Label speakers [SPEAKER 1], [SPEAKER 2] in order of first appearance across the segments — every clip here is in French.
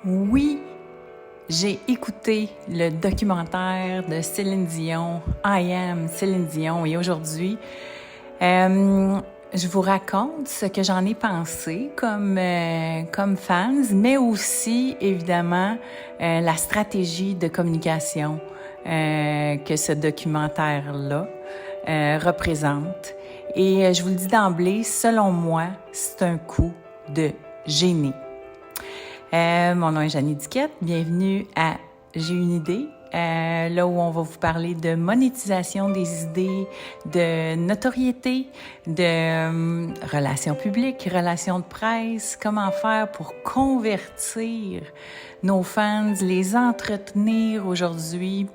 [SPEAKER 1] Oui, j'ai écouté le documentaire de Céline Dion, I Am Céline Dion, et aujourd'hui, je vous raconte ce que j'en ai pensé comme fans, mais aussi, évidemment, la stratégie de communication que ce documentaire-là représente. Et je vous le dis d'emblée, selon moi, c'est un coup de génie. Mon nom est Jeannie Duquette. Bienvenue à J'ai une idée, là où on va vous parler de monétisation des idées, de notoriété, de relations publiques, relations de presse, comment faire pour convertir nos fans, les entretenir aujourd'hui.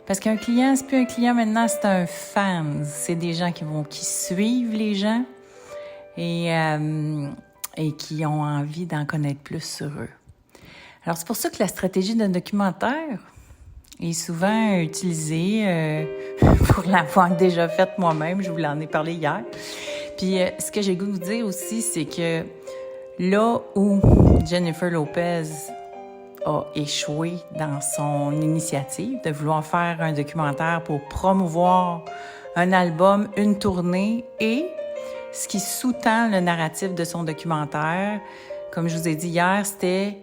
[SPEAKER 1] Parce qu'un client, c'est plus un client maintenant, c'est un fan. C'est des gens qui suivent les gens et qui ont envie d'en connaître plus sur eux. Alors, c'est pour ça que la stratégie d'un documentaire est souvent utilisée pour l'avoir déjà faite moi-même. Je vous en ai parlé hier. Puis, ce que j'ai goût de vous dire aussi, c'est que là où Jennifer Lopez a échoué dans son initiative de vouloir faire un documentaire pour promouvoir un album, une tournée et ce qui sous-tend le narratif de son documentaire, comme je vous ai dit hier, c'était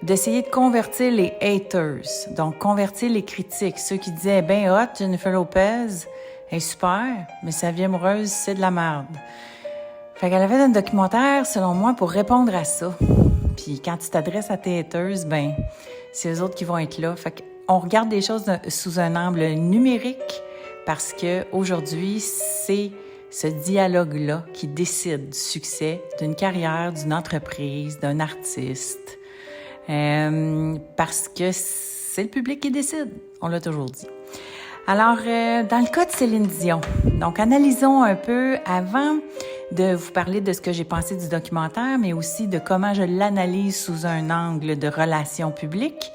[SPEAKER 1] d'essayer de convertir les haters, donc convertir les critiques, ceux qui disaient « ben hot, Jennifer Lopez est super, mais sa vie amoureuse, c'est de la merde ». Fait qu'elle a fait un documentaire, selon moi, pour répondre à ça. Puis quand tu t'adresses à tes haters, ben c'est eux autres qui vont être là. Fait qu'on regarde les choses sous un angle numérique parce que aujourd'hui, c'est ce dialogue-là qui décide du succès d'une carrière, d'une entreprise, d'un artiste. Parce que c'est le public qui décide, on l'a toujours dit. Alors, dans le cas de Céline Dion, donc analysons un peu avant de vous parler de ce que j'ai pensé du documentaire, mais aussi de comment je l'analyse sous un angle de relations publiques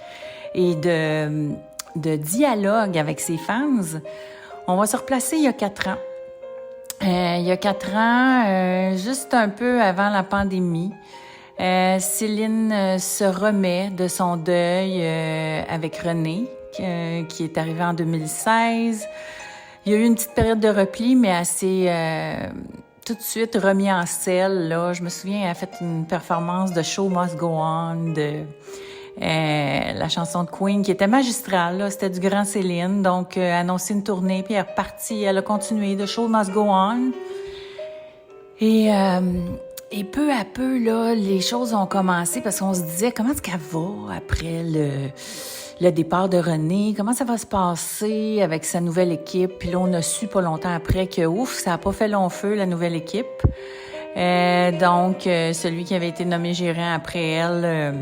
[SPEAKER 1] et de dialogue avec ses fans. On va se replacer il y a 4 ans. Il y a 4 ans, juste un peu avant la pandémie, Céline se remet de son deuil avec René, qui est arrivé en 2016. Il y a eu une petite période de repli, mais elle s'est tout de suite remis en selle. Là. Je me souviens, elle a fait une performance de Show Must Go On, de la chanson de Queen, qui était magistrale. Là. C'était du grand Céline. Donc, annoncé une tournée, puis elle est repartie. Elle a continué de Show Must Go On. Et peu à peu, là, les choses ont commencé parce qu'on se disait comment est-ce qu'elle va après le départ de René, comment ça va se passer avec sa nouvelle équipe. Puis là, on a su pas longtemps après que, ça a pas fait long feu, la nouvelle équipe. Donc, celui qui avait été nommé gérant après elle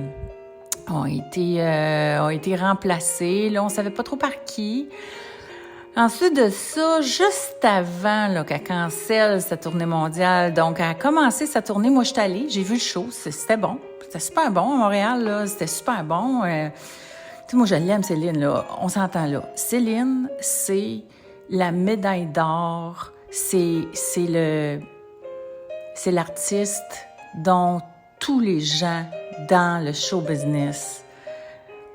[SPEAKER 1] ont été remplacés. Là, on savait pas trop par qui. Ensuite de ça, juste avant là, qu'elle cancelle sa tournée mondiale, donc elle a commencé sa tournée, moi je suis allée, j'ai vu le show, c'était bon, c'était super bon à Montréal, là, c'était super bon. Tu sais, moi je l'aime Céline, là, on s'entend là. Céline, c'est la médaille d'or, c'est l'artiste dont tous les gens dans le show business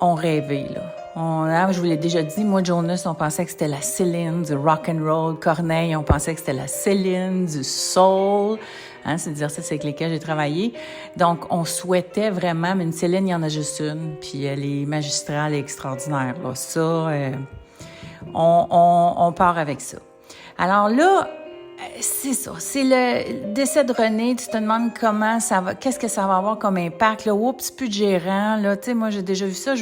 [SPEAKER 1] ont rêvé, là. Je vous l'ai déjà dit, moi, Jonas, on pensait que c'était la Céline du rock and roll. Corneille, on pensait que c'était la Céline du soul. C'est des artistes avec lesquels j'ai travaillé. Donc, on souhaitait vraiment, mais une Céline, il y en a juste une. Puis elle est magistrale et extraordinaire. Là. Ça, on part avec ça. Alors là, c'est ça. C'est le décès de René. Tu te demandes comment ça va, qu'est-ce que ça va avoir comme impact. Là, oups, plus de gérant. Là, tu sais, moi, j'ai déjà vu ça.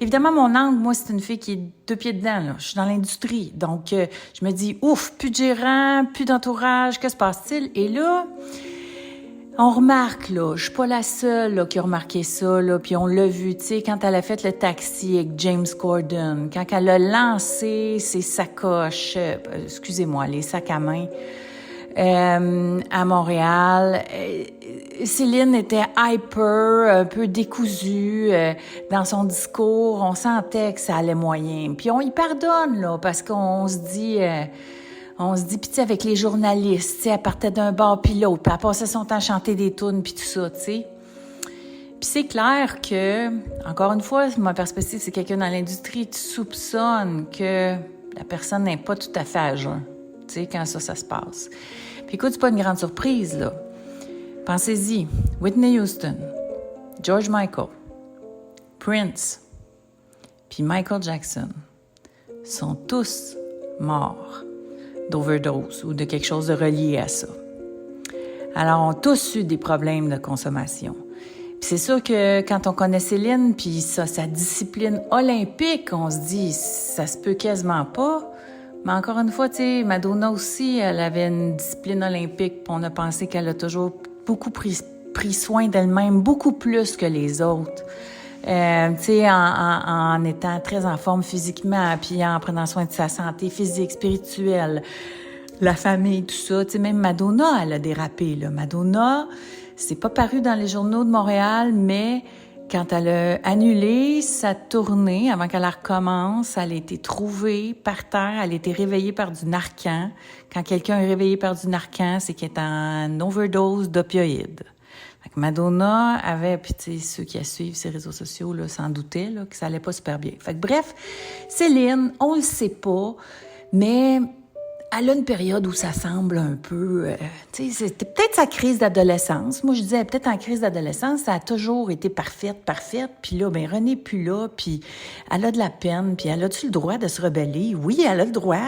[SPEAKER 1] Évidemment, mon angle, moi, c'est une fille qui est 2 pieds dedans. Là. Je suis dans l'industrie. Donc, je me dis, plus de gérant, plus d'entourage. Que se passe-t-il? Et là, on remarque, là, je suis pas la seule là, qui a remarqué ça, là, puis on l'a vu, tu sais, quand elle a fait le taxi avec James Corden, quand elle a lancé ses sacoches, excusez-moi, les sacs à main à Montréal, Céline était hyper, un peu décousue dans son discours, on sentait que ça allait moyen, puis on y pardonne, là, parce qu'on se dit... pis avec les journalistes, tu sais, elle partait d'un bar puis l'autre, puis elle passait son temps à chanter des tunes puis tout ça, tu sais. Puis c'est clair que, encore une fois, ma perspective, c'est quelqu'un dans l'industrie, tu soupçonnes que la personne n'est pas tout à fait à jeun, tu sais, quand ça se passe. Puis écoute, c'est pas une grande surprise, là. Pensez-y, Whitney Houston, George Michael, Prince, puis Michael Jackson sont tous morts d'overdose ou de quelque chose de relié à ça. Alors, ont tous eu des problèmes de consommation. Puis c'est sûr que quand on connaît Céline, puis ça, sa discipline olympique, on se dit, ça se peut quasiment pas. Mais encore une fois, tu sais, Madonna aussi, elle avait une discipline olympique, puis on a pensé qu'elle a toujours beaucoup pris soin d'elle-même, beaucoup plus que les autres. Tu sais, en étant très en forme physiquement, puis en prenant soin de sa santé physique, spirituelle, la famille, tout ça. Tu sais, même Madonna, elle a dérapé, là. Madonna, c'est pas paru dans les journaux de Montréal, mais quand elle a annulé sa tournée, avant qu'elle la recommence, elle a été trouvée par terre, elle a été réveillée par du Narcan. Quand quelqu'un est réveillé par du Narcan, c'est qu'il est en overdose d'opioïdes. Fait que Madonna avait, puis tu sais, ceux qui suivent ses réseaux sociaux, là, s'en doutaient, là, que ça allait pas super bien. Fait que bref, Céline, on le sait pas, mais elle a une période où ça semble un peu... tu sais, c'était peut-être sa crise d'adolescence. Moi, je disais, peut-être en crise d'adolescence, ça a toujours été parfaite. Puis là, ben René est plus là, puis elle a de la peine, puis elle a-tu le droit de se rebeller? Oui, elle a le droit.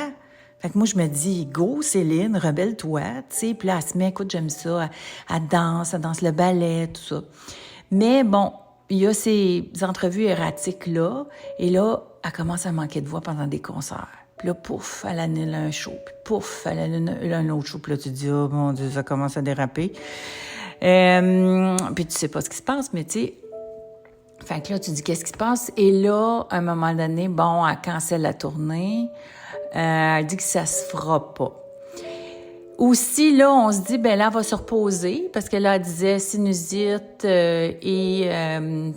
[SPEAKER 1] Fait que moi, je me dis, go, Céline, rebelle-toi, tu sais. Puis là, elle se met, écoute, j'aime ça, elle danse le ballet, tout ça. Mais bon, il y a ces entrevues erratiques-là, et là, elle commence à manquer de voix pendant des concerts. Puis là, pouf, elle annule un show. Puis pouf, elle annule un autre show. Puis là, tu te dis, oh mon Dieu, ça commence à déraper. Puis tu sais pas ce qui se passe, mais tu sais... Fait que là, tu dis, qu'est-ce qui se passe? Et là, à un moment donné, bon, elle cancelle la tournée. Elle dit que ça se fera pas. Aussi, là, on se dit, ben là, elle va se reposer, parce que là, elle disait sinusite et,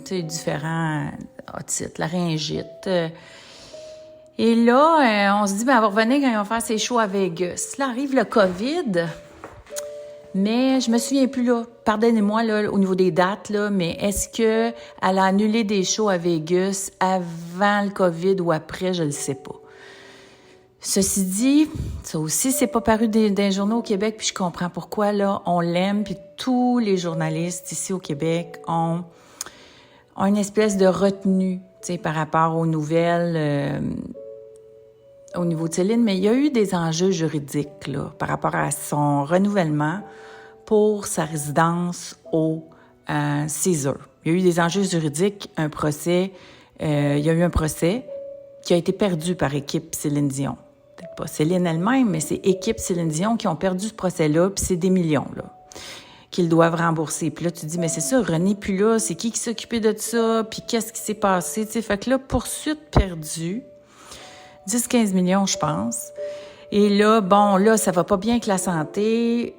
[SPEAKER 1] tu sais, différents otites, laryngite. Et là, on se dit, ben elle va revenir quand ils vont faire ses shows à Vegas. Là, arrive le COVID, mais je me souviens plus, là. Pardonnez-moi, là, au niveau des dates, là, mais est-ce que elle a annulé des shows à Vegas avant le COVID ou après? Je le sais pas. Ceci dit, ça aussi, c'est pas paru dans les journaux au Québec, puis je comprends pourquoi, là, on l'aime, puis tous les journalistes ici au Québec ont une espèce de retenue, tu sais, par rapport aux nouvelles au niveau de Céline, mais il y a eu des enjeux juridiques, là, par rapport à son renouvellement pour sa résidence au Caesars. Il y a eu des enjeux juridiques, un procès, il y a eu un procès qui a été perdu par équipe Céline Dion. Peut-être pas Céline elle-même, mais c'est équipe Céline Dion qui ont perdu ce procès-là, puis c'est des millions, là, qu'ils doivent rembourser. Puis là, tu te dis, mais c'est ça, René plus là, c'est qui s'occupait de ça, puis qu'est-ce qui s'est passé, tu sais. Fait que là, poursuite perdue, 10-15 millions, je pense. Et là, bon, là, ça va pas bien avec la santé,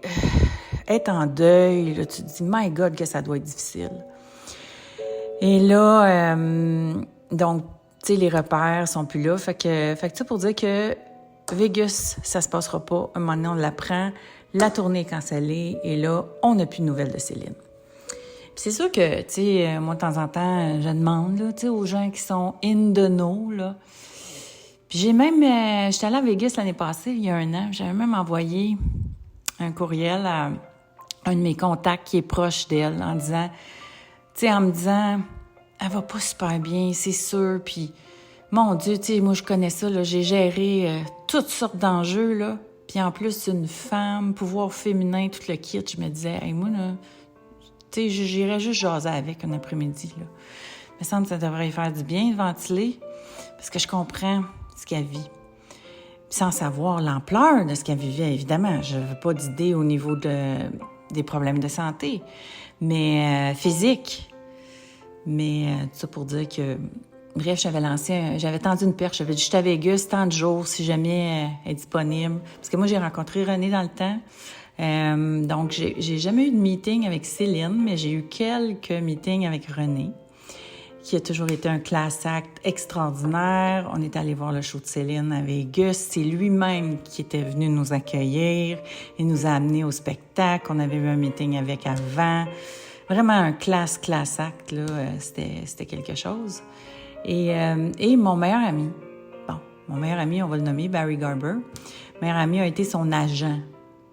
[SPEAKER 1] être en deuil, là, tu te dis, my God, que ça doit être difficile. Et là, donc, tu sais, les repères sont plus là. Fait que ça pour dire que Vegas, ça se passera pas. Un moment donné, on l'apprend. La tournée est cancellée. Et là, on n'a plus de nouvelles de Céline. Puis c'est sûr que, tu sais, moi, de temps en temps, je demande, là, tu sais, aux gens qui sont in the know, là. Puis j'ai même... j'étais allée à Vegas l'année passée, il y a 1 an. J'avais même envoyé un courriel à un de mes contacts qui est proche d'elle en disant... Tu sais, en me disant... Elle va pas super bien, c'est sûr, puis... Mon Dieu, tu sais, moi, je connais ça, là, j'ai géré toutes sortes d'enjeux, là. Puis en plus, une femme, pouvoir féminin, tout le kit, je me disais, hey, moi, là, tu sais, j'irais juste jaser avec un après-midi, là. Il me semble que ça devrait y faire du bien de ventiler, parce que je comprends ce qu'elle vit. Puis sans savoir l'ampleur de ce qu'elle vivait, évidemment. Je n'avais pas d'idée au niveau des problèmes de santé, mais physique. Mais tout ça pour dire que... Bref, j'avais tendu une perche. J'avais dit, je suis à Vegas, tant de jours, si jamais elle est disponible. Parce que moi, j'ai rencontré René dans le temps. Donc, j'ai jamais eu de meeting avec Céline, mais j'ai eu quelques meetings avec René, qui a toujours été un class act extraordinaire. On est allé voir le show de Céline à Vegas. C'est lui-même qui était venu nous accueillir. Il nous a amenés au spectacle. On avait eu un meeting avec avant. vraiment un class act, là. C'était quelque chose. Et mon meilleur ami, mon meilleur ami, on va le nommer Barry Garber. Mon meilleur ami a été son agent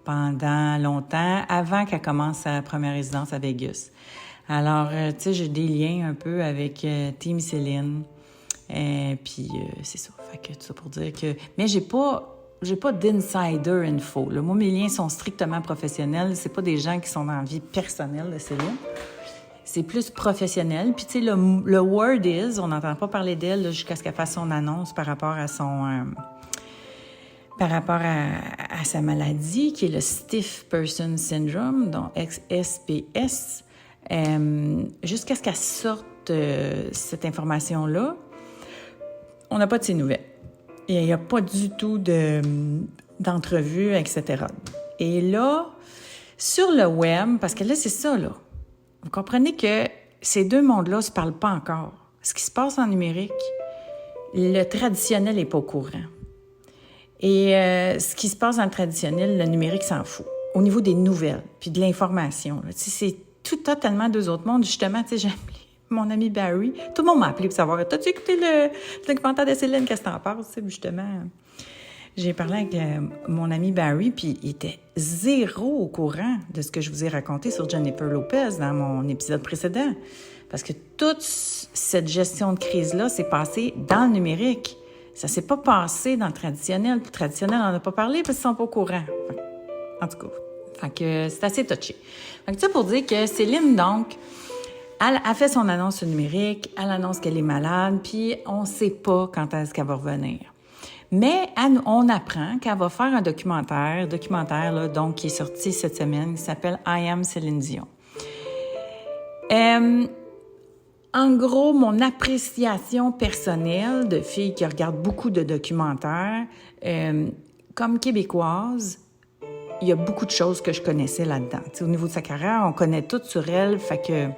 [SPEAKER 1] pendant longtemps, avant qu'elle commence sa première résidence à Vegas. Alors, tu sais, j'ai des liens un peu avec Team Céline. Puis, c'est ça. Fait que tout ça pour dire que... Mais j'ai pas d'insider info, là. Moi, mes liens sont strictement professionnels. C'est pas des gens qui sont dans la vie personnelle de Céline. C'est plus professionnel. Puis, tu sais, le word is, on n'entend pas parler d'elle là, jusqu'à ce qu'elle fasse son annonce par rapport à son... par rapport à sa maladie, qui est le Stiff Person Syndrome, donc SPS, jusqu'à ce qu'elle sorte cette information-là, on n'a pas de ses nouvelles. Et il n'y a pas du tout d'entrevue, etc. Et là, sur le web, parce que là, c'est ça, là. Vous comprenez que ces deux mondes-là ne se parlent pas encore. Ce qui se passe en numérique, le traditionnel n'est pas au courant. Et ce qui se passe dans le traditionnel, le numérique s'en fout. Au niveau des nouvelles, puis de l'information, là, c'est tout totalement deux autres mondes. Justement, tu sais, j'ai appelé mon ami Barry. Tout le monde m'a appelé pour savoir, t'as-tu écouté le documentaire de Céline, qu'est-ce que t'en penses? Justement, j'ai parlé avec mon ami Barry, puis il était zéro au courant de ce que je vous ai raconté sur Jennifer Lopez dans mon épisode précédent. Parce que toute cette gestion de crise-là s'est passée dans le numérique. Ça s'est pas passé dans le traditionnel. Le traditionnel, on n'en a pas parlé parce qu'ils sont pas au courant. En tout cas, fait que c'est assez touché. Fait que ça pour dire que Céline, donc, elle a fait son annonce sur le numérique, elle annonce qu'elle est malade, puis on sait pas quand est-ce qu'elle va revenir. Mais on apprend qu'elle va faire un documentaire là, donc, qui est sorti cette semaine, qui s'appelle « I Am Céline Dion ». En gros, mon appréciation personnelle de fille qui regarde beaucoup de documentaires, comme québécoise, il y a beaucoup de choses que je connaissais là-dedans. T'sais, au niveau de sa carrière, on connaît tout sur elle, fait que, tu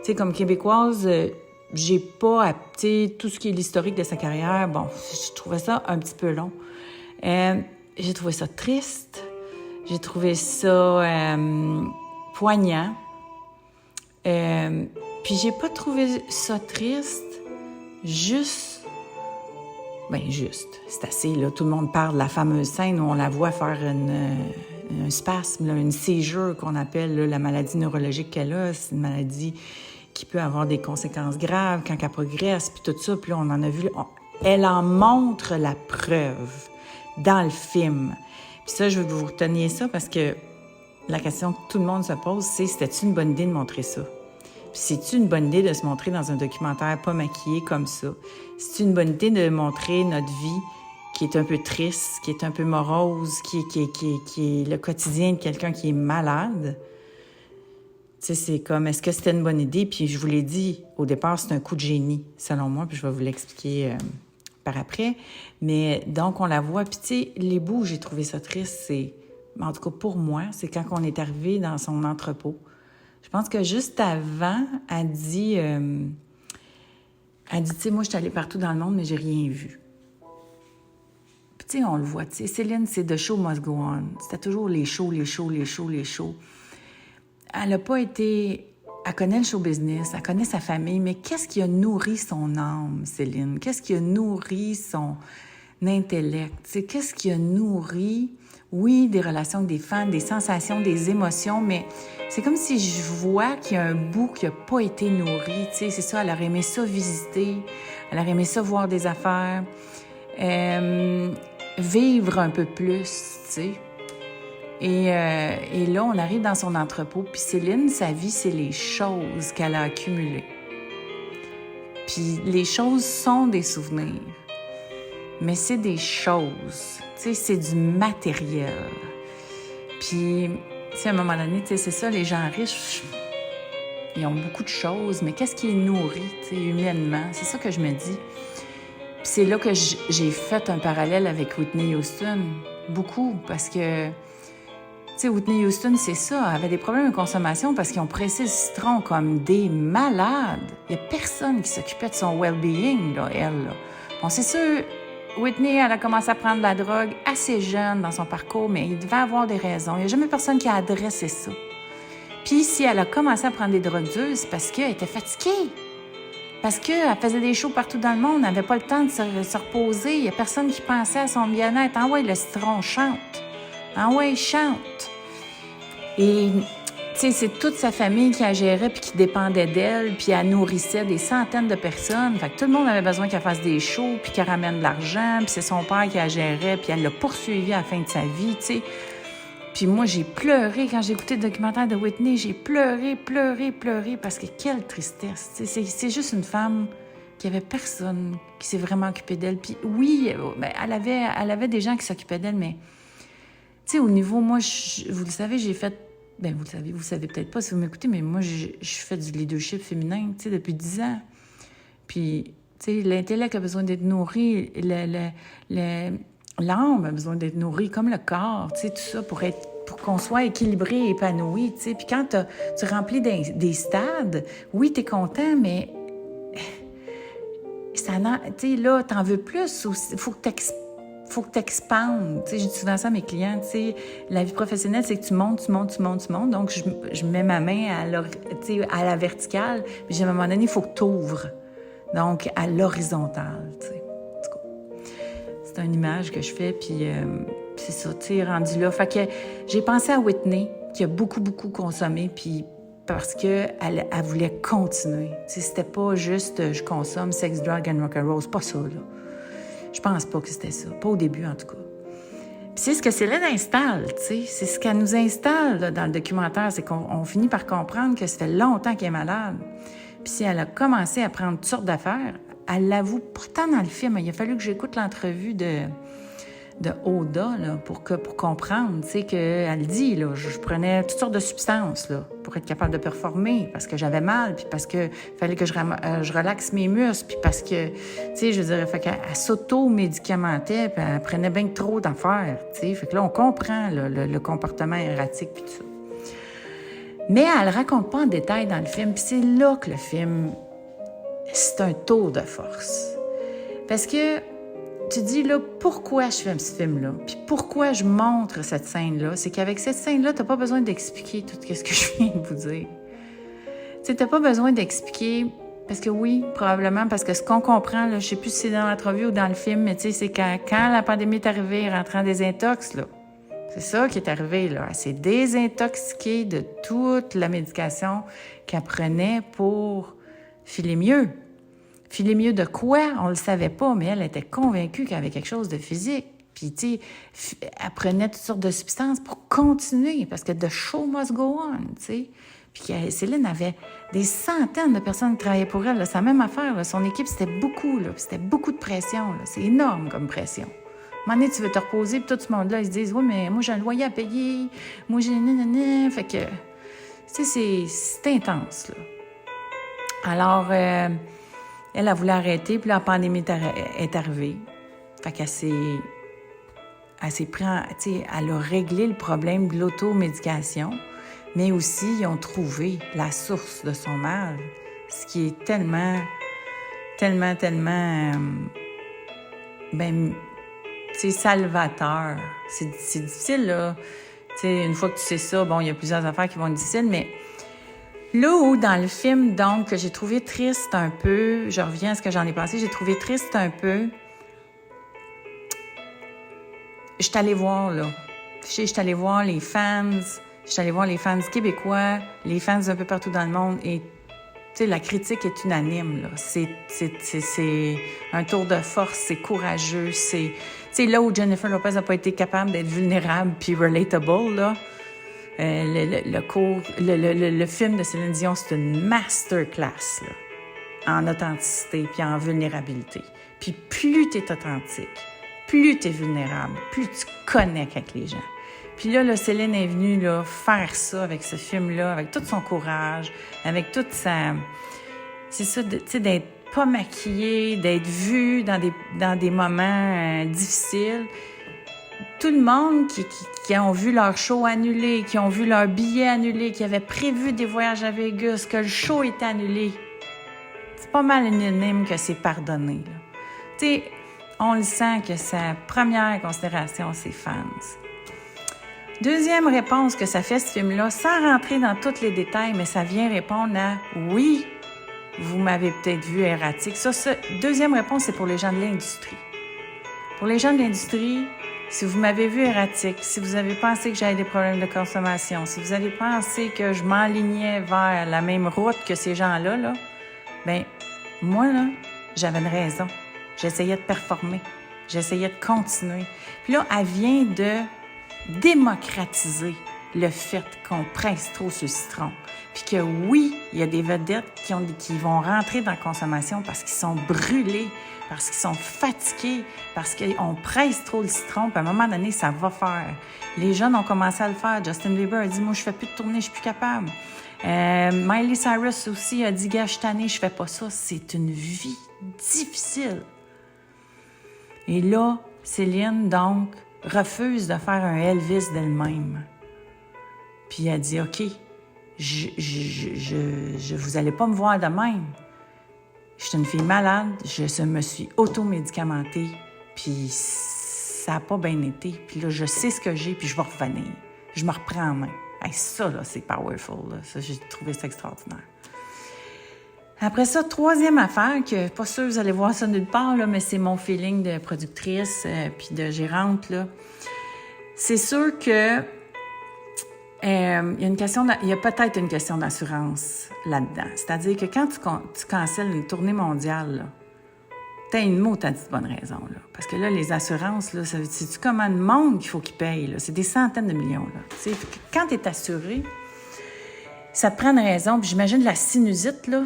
[SPEAKER 1] sais, comme québécoise, j'ai pas, tout ce qui est l'historique de sa carrière, bon, je trouvais ça un petit peu long. J'ai trouvé ça triste, j'ai trouvé ça poignant. Puis j'ai pas trouvé ça triste, juste, c'est assez, là, tout le monde parle de la fameuse scène où on la voit faire un spasme, là, une seizure qu'on appelle là, la maladie neurologique qu'elle a. C'est une maladie qui peut avoir des conséquences graves quand elle progresse, puis tout ça, puis là, on en a vu, elle en montre la preuve dans le film. Puis ça, je veux que vous reteniez ça parce que la question que tout le monde se pose, c'est c'était-tu une bonne idée de montrer ça? Puis c'est-tu une bonne idée de se montrer dans un documentaire pas maquillé comme ça? C'est-tu une bonne idée de montrer notre vie qui est un peu triste, qui est un peu morose, qui est le quotidien de quelqu'un qui est malade? Tu sais, c'est comme, est-ce que c'était une bonne idée? Puis je vous l'ai dit, au départ, c'est un coup de génie, selon moi, puis je vais vous l'expliquer par après. Mais donc, on la voit, puis tu sais, les bouts où j'ai trouvé ça triste, c'est, en tout cas pour moi, c'est quand on est arrivé dans son entrepôt. Je pense que juste avant, elle dit, tu sais, moi, je suis allée partout dans le monde, mais j'ai rien vu. Puis, tu sais, on le voit, tu sais, Céline, c'est « The show must go on ». C'était toujours les shows. Elle n'a pas été... Elle connaît le show business, elle connaît sa famille, mais qu'est-ce qui a nourri son âme, Céline? Qu'est-ce qui a nourri son intellect? Tu sais, qu'est-ce qui a nourri... Oui, des relations avec des fans, des sensations, des émotions, mais c'est comme si je vois qu'il y a un bout qui n'a pas été nourri. Tu sais, c'est ça, elle aurait aimé ça visiter, elle aurait aimé ça voir des affaires, vivre un peu plus, tu sais. Et là, on arrive dans son entrepôt, puis Céline, sa vie, c'est les choses qu'elle a accumulées. Puis les choses sont des souvenirs, mais c'est des choses. Tu sais, c'est du matériel. Puis, tu sais, à un moment donné, tu sais, c'est ça, les gens riches, ils ont beaucoup de choses, mais qu'est-ce qui est nourri, tu sais, humainement? C'est ça que je me dis. Puis c'est là que j'ai fait un parallèle avec Whitney Houston, beaucoup, parce que, tu sais, Whitney Houston, c'est ça, elle avait des problèmes de consommation parce qu'ils ont pressé le citron comme des malades. Il n'y a personne qui s'occupait de son well-being, là, elle, là. Bon, c'est sûr... Whitney, elle a commencé à prendre de la drogue assez jeune dans son parcours, mais il devait avoir des raisons. Il n'y a jamais personne qui a adressé ça. Puis si elle a commencé à prendre des drogues dures, c'est parce qu'elle était fatiguée. Parce qu'elle faisait des shows partout dans le monde, elle n'avait pas le temps de se reposer. Il n'y a personne qui pensait à son bien-être. Ah ouais, le citron chante. Ah ouais, chante. Et, tu sais, c'est toute sa famille qui la gérait puis qui dépendait d'elle, puis elle nourrissait des centaines de personnes. Fait que tout le monde avait besoin qu'elle fasse des shows puis qu'elle ramène de l'argent, puis c'est son père qui la gérait, puis elle l'a poursuivie à la fin de sa vie, tu sais. Puis moi, j'ai pleuré quand j'ai écouté le documentaire de Whitney. J'ai pleuré parce que quelle tristesse. C'est juste une femme qui avait personne qui s'est vraiment occupé d'elle. Puis oui, ben, elle avait des gens qui s'occupaient d'elle, mais tu sais, au niveau, moi, vous le savez, j'ai fait... Ben vous le savez peut-être pas si vous m'écoutez, mais moi, je fais du leadership féminin, tu sais, depuis 10 ans. Puis, tu sais, l'intellect a besoin d'être nourri, l'âme a besoin d'être nourrie, comme le corps, tu sais, tout ça, pour qu'on soit équilibré et épanoui, tu sais. Puis quand tu remplis des stades, oui, t'es content, mais tu sais, là, t'en veux plus. Il faut que t'expandes. Tu sais, j'ai dit souvent ça à mes clients, tu sais, la vie professionnelle, c'est que tu montes. Donc, je mets ma main à la verticale, mais à un moment donné, il faut que tu ouvres. Donc, à l'horizontale, tu sais. C'est une image que je fais, puis c'est ça, tu sais, rendu là. Fait que j'ai pensé à Whitney, qui a beaucoup consommé, puis parce qu'elle voulait continuer. Tu sais, c'était pas juste je consomme sex, drug and rock'n'roll, c'est pas ça, là. Je pense pas que c'était ça, pas au début en tout cas. Puis c'est ce que Céline installe, tu sais, c'est ce qu'elle nous installe là, dans le documentaire, c'est qu'on finit par comprendre que ça fait longtemps qu'elle est malade. Puis si elle a commencé à prendre toutes sortes d'affaires, elle l'avoue pourtant dans le film. Il a fallu que j'écoute l'entrevue de Oda là, pour comprendre, tu sais, qu'elle dit, là, je prenais toutes sortes de substances là, pour être capable de performer, parce que j'avais mal, puis parce que fallait que je relaxe mes muscles, puis parce que, tu sais, je veux dire, fait qu'elle s'auto-médicamentait, puis elle prenait bien trop d'affaires, tu sais. Fait que là, on comprend là, le comportement erratique, puis tout ça. Mais elle raconte pas en détail dans le film, puis c'est là que le film... C'est un tour de force. Parce que tu dis, là, pourquoi je fais ce film-là? Puis pourquoi je montre cette scène-là? C'est qu'avec cette scène-là, t'as pas besoin d'expliquer tout ce que je viens de vous dire. Tu sais, t'as pas besoin d'expliquer... Parce que oui, probablement, parce que ce qu'on comprend, là, je sais plus si c'est dans l'entrevue ou dans le film, mais tu sais, c'est quand la pandémie est arrivée, rentrant des intox, là. C'est ça qui est arrivé, là. Elle s'est désintoxiquée de toute la médication qu'elle prenait pour filer mieux. Filer mieux de quoi? On le savait pas, mais elle était convaincue qu'il y avait quelque chose de physique. Puis, tu sais, elle prenait toutes sortes de substances pour continuer, parce que the show must go on, tu sais. Puis Céline avait des centaines de personnes qui travaillaient pour elle, là. C'est la même affaire, là. Son équipe, c'était beaucoup, là. Puis c'était beaucoup de pression, là. C'est énorme comme pression. À un moment donné, tu veux te reposer, puis tout ce monde-là, ils se disent « Oui, mais moi, j'ai un loyer à payer. Moi, j'ai... nanana. » Fait que, tu sais, c'est intense, là. Alors, elle a voulu arrêter, puis la pandémie est arrivée. Fait qu'elle s'est pris, tu sais, elle a réglé le problème de l'automédication, mais aussi, ils ont trouvé la source de son mal, ce qui est tellement, ben, tu sais, salvateur. C'est difficile, là. Tu sais, une fois que tu sais ça, bon, il y a plusieurs affaires qui vont être difficiles, mais là où, dans le film, donc, que j'ai trouvé triste un peu, je reviens à ce que j'en ai pensé, j'ai trouvé triste un peu. Je suis allée voir, là. Je suis allée voir les fans, je suis allée voir les fans québécois, les fans d'un peu partout dans le monde, et, tu sais, la critique est unanime, là. C'est un tour de force, c'est courageux, c'est... Tu sais, là où Jennifer Lopez n'a pas été capable d'être vulnérable puis relatable, là, le film de Céline Dion, c'est une masterclass là, en authenticité puis en vulnérabilité. Puis plus tu es authentique, plus tu es vulnérable, plus tu connectes avec les gens. Puis là, Céline est venue là, faire ça avec ce film-là, avec tout son courage, avec toute sa... C'est ça, tu sais, d'être pas maquillée, d'être vue dans des moments difficiles. Tout le monde qui ont vu leur show annulé, qui ont vu leur billet annulé, qui avaient prévu des voyages à Vegas, que le show était annulé, c'est pas mal unanime que c'est pardonné. Tu sais, on le sent que sa première considération, c'est fans. Deuxième réponse que ça fait, ce film-là, sans rentrer dans tous les détails, mais ça vient répondre à « oui, vous m'avez peut-être vu erratique ». Deuxième réponse, c'est pour les gens de l'industrie. Pour les gens de l'industrie, si vous m'avez vu erratique, si vous avez pensé que j'avais des problèmes de consommation, si vous avez pensé que je m'enlignais vers la même route que ces gens-là, là, ben moi, là, j'avais une raison. J'essayais de performer. J'essayais de continuer. Puis là, elle vient de démocratiser le fait qu'on presse trop sur le citron. Puis que oui, il y a des vedettes qui vont rentrer dans la consommation parce qu'ils sont brûlés, parce qu'ils sont fatigués, parce qu'on presse trop le citron, puis à un moment donné, ça va faire. Les jeunes ont commencé à le faire. Justin Bieber a dit « Moi, je fais plus de tournée, je suis plus capable. » Miley Cyrus aussi a dit « Gars, je suis tannée, je fais pas ça. » C'est une vie difficile. Et là, Céline, donc, refuse de faire un Elvis d'elle-même. Puis elle dit « OK, vous allez pas me voir de même. Je suis une fille malade, je me suis auto-médicamentée, puis ça n'a pas bien été. Puis là, je sais ce que j'ai, puis je vais revenir. Je me reprends en main. » Hey, ça, là, c'est powerful. Là. Ça, j'ai trouvé ça extraordinaire. Après ça, troisième affaire, que pas sûr que vous allez voir ça nulle part, là, mais c'est mon feeling de productrice puis de gérante. Là. C'est sûr que il y a peut-être une question d'assurance là-dedans. C'est-à-dire que quand tu cancelles une tournée mondiale, là, t'as une maudite bonne raison. Là. Parce que là, les assurances, là, c'est-tu comment de monde qu'il faut qu'ils payent? Là? C'est des centaines de millions. Là. Quand tu es assuré, ça te prend une raison. Puis j'imagine la sinusite, là,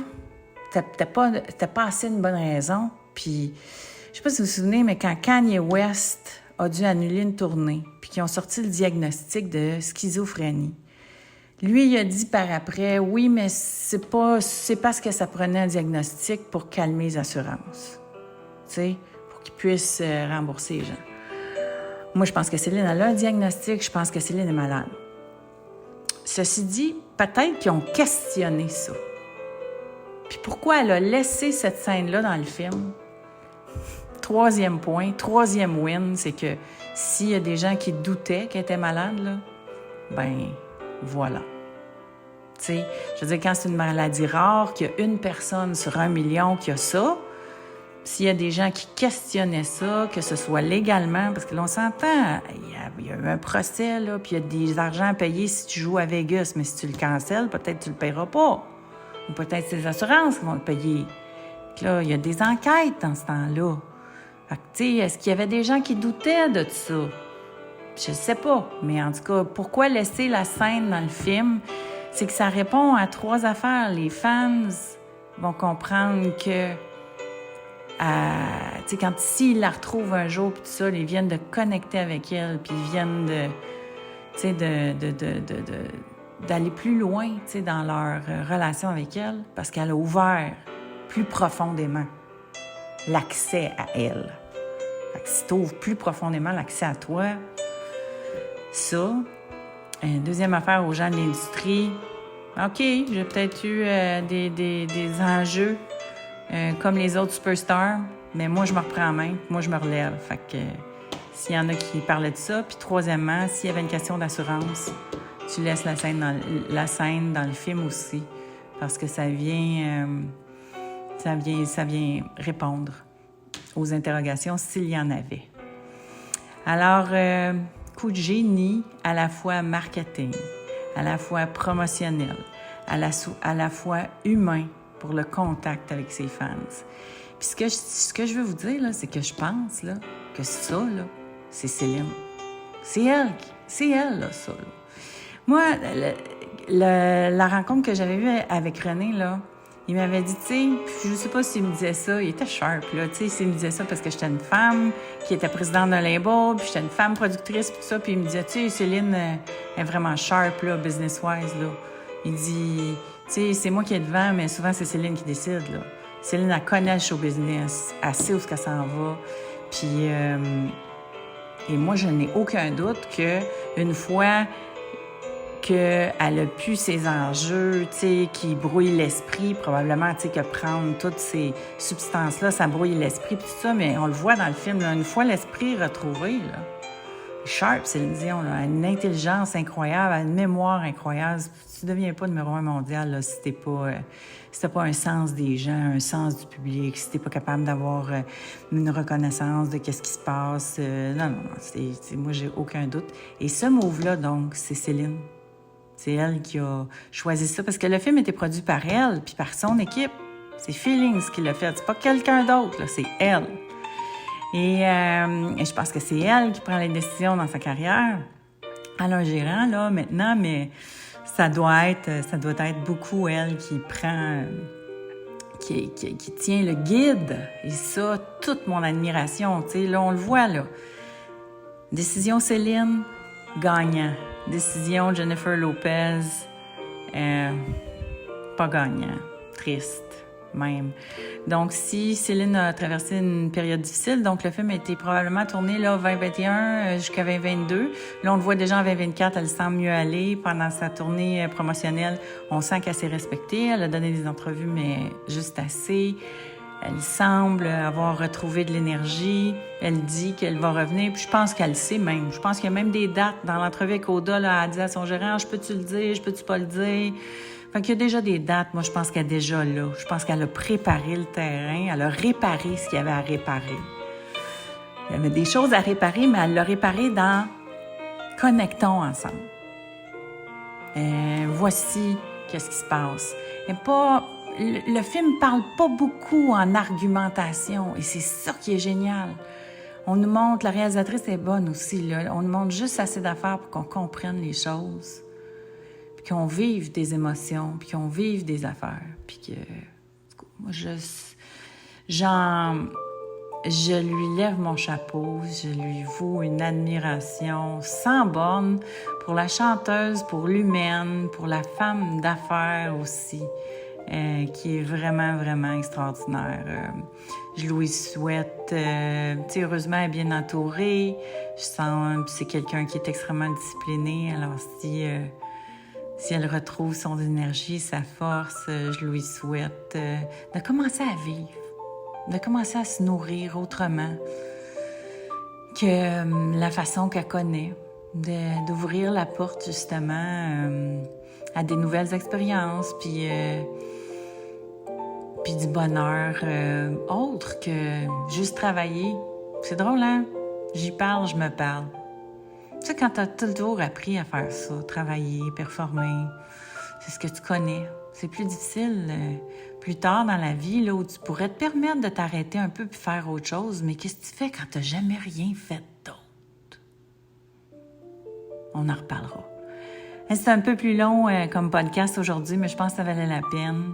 [SPEAKER 1] t'as pas assez une bonne raison. Puis, je sais pas si vous vous souvenez, mais quand Kanye West a dû annuler une tournée, puis qu'ils ont sorti le diagnostic de schizophrénie, lui, il a dit par après, oui, mais c'est parce que ça prenait un diagnostic pour calmer les assurances. Tu sais, pour qu'ils puissent rembourser les gens. Moi, je pense que Céline a un diagnostic, je pense que Céline est malade. Ceci dit, peut-être qu'ils ont questionné ça. Puis pourquoi elle a laissé cette scène-là dans le film? Troisième point, troisième win, c'est que s'il y a des gens qui doutaient qu'elle était malade, là, ben voilà. Tu sais, je veux dire, quand c'est une maladie rare, qu'il y a une personne sur 1 million qui a ça, s'il y a des gens qui questionnaient ça, que ce soit légalement, parce que là, on s'entend, il y a eu un procès, là, puis il y a des argents à payer si tu joues à Vegas, mais si tu le cancelles, peut-être tu le paieras pas. Ou peut-être c'est les assurances qui vont le payer. Puis là, il y a des enquêtes dans ce temps-là. Fait que, tu sais, est-ce qu'il y avait des gens qui doutaient de tout ça? Je sais pas. Mais en tout cas, pourquoi laisser la scène dans le film? C'est que ça répond à 3 affaires. Les fans vont comprendre que, tu sais, s'ils la retrouvent un jour, puis tout ça, ils viennent de connecter avec elle, puis ils viennent de, tu sais, d'aller plus loin, tu sais, dans leur relation avec elle, parce qu'elle a ouvert plus profondément l'accès à elle. Fait que si tu ouvres plus profondément l'accès à toi, ça. Deuxième affaire aux gens de l'industrie. OK, j'ai peut-être eu des enjeux comme les autres superstars, mais moi, je me reprends en main, moi, je me relève. Fait que s'il y en a qui parlaient de ça, puis troisièmement, s'il y avait une question d'assurance, tu laisses la scène dans le film aussi, parce que ça vient répondre aux interrogations s'il y en avait. Alors, coup de génie à la fois marketing, à la fois promotionnel, à la fois humain pour le contact avec ses fans. Puis ce que je veux vous dire, là, c'est que je pense là, que ça, là, c'est Céline. C'est elle, là, ça. Là. Moi, la rencontre que j'avais eue avec René, là, il m'avait dit, tu sais, je sais pas s'il me disait ça, il était sharp, là, tu sais, s'il me disait ça parce que j'étais une femme qui était présidente d'un label, puis j'étais une femme productrice, puis tout ça, puis il me disait, tu sais, Céline est vraiment sharp, là, business-wise, là. Il dit, tu sais, c'est moi qui est devant, mais souvent, c'est Céline qui décide, là. Céline, elle connaît le show business, elle sait où ça s'en va, puis... et moi, je n'ai aucun doute qu'une fois qu'elle a pu ses enjeux, tu sais, qui brouillent l'esprit, probablement, tu sais, que prendre toutes ces substances-là, ça brouille l'esprit, puis tout ça, mais on le voit dans le film, là, une fois l'esprit retrouvé, là, sharp, Céline Dion, là, elle a une intelligence incroyable, elle a une mémoire incroyable. Tu ne deviens pas numéro 1 mondial là, si tu n'as pas un sens des gens, un sens du public, si tu n'es pas capable d'avoir une reconnaissance de qu'est-ce qui se passe. Non, moi, j'ai aucun doute. Et ce move-là, donc, c'est Céline. C'est elle qui a choisi ça, parce que le film était produit par elle, puis par son équipe. C'est Feelings qui l'a fait, c'est pas quelqu'un d'autre, là, c'est elle. Et je pense que c'est elle qui prend les décisions dans sa carrière. Elle a un gérant, là, maintenant, mais ça doit être beaucoup elle qui prend, qui tient le guide. Et ça, toute mon admiration, tu sais, là, on le voit, là. Décision Céline, gagnant. Décision Jennifer Lopez, pas gagnant. Triste. Même. Donc, si Céline a traversé une période difficile, donc le film a été probablement tourné là 2021 jusqu'à 2022. Là, on le voit déjà en 2024, elle semble mieux aller. Pendant sa tournée promotionnelle, on sent qu'elle s'est respectée. Elle a donné des entrevues, mais juste assez. Elle semble avoir retrouvé de l'énergie. Elle dit qu'elle va revenir. Puis je pense qu'elle le sait même. Je pense qu'il y a même des dates. Dans l'entrevue avec Oda, là, elle dit à son gérant, « Je peux-tu le dire? Je peux-tu pas le dire? » Fait qu'il y a déjà des dates. Moi, je pense qu'elle est déjà là. Je pense qu'elle a préparé le terrain. Elle a réparé ce qu'il y avait à réparer. Il y avait des choses à réparer, mais elle l'a réparé dans « Connectons ensemble. » Voici qu'est-ce qui se passe. Et pas... Le film parle pas beaucoup en argumentation. Et c'est ça qui est génial. On nous montre... La réalisatrice est bonne aussi, là. On nous montre juste assez d'affaires pour qu'on comprenne les choses. Qu'on vive des émotions, puis qu'on vive des affaires, puis que moi, je lui lève mon chapeau, je lui voue une admiration sans borne pour la chanteuse, pour l'humaine, pour la femme d'affaires aussi, qui est vraiment, vraiment extraordinaire. Je lui souhaite, heureusement, elle est bien entourée, je sens, c'est quelqu'un qui est extrêmement discipliné, alors si elle retrouve son énergie, sa force, je lui souhaite de commencer à vivre, de commencer à se nourrir autrement que la façon qu'elle connaît, d'ouvrir la porte justement à des nouvelles expériences, puis du bonheur autre que juste travailler. C'est drôle, hein? J'y parle, je me parle. Tu sais, quand tu as toujours appris à faire ça, travailler, performer, c'est ce que tu connais. C'est plus difficile plus tard dans la vie, là, où tu pourrais te permettre de t'arrêter un peu puis faire autre chose. Mais qu'est-ce que tu fais quand tu n'as jamais rien fait d'autre? On en reparlera. C'est un peu plus long comme podcast aujourd'hui, mais je pense que ça valait la peine.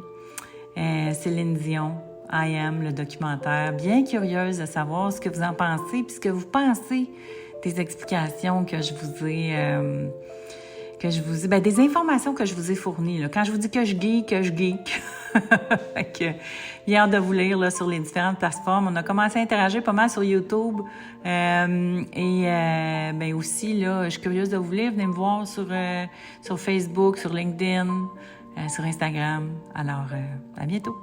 [SPEAKER 1] Céline Dion, I Am, le documentaire. Bien curieuse de savoir ce que vous en pensez puis ce que vous pensez des explications que je vous ai... des informations que je vous ai fournies. Là. Quand je vous dis que je geek. Fait que, j'ai hâte de vous lire là, sur les différentes plateformes. On a commencé à interagir pas mal sur YouTube. Aussi, là, je suis curieuse de vous lire. Venez me voir sur Facebook, sur LinkedIn, sur Instagram. Alors, à bientôt.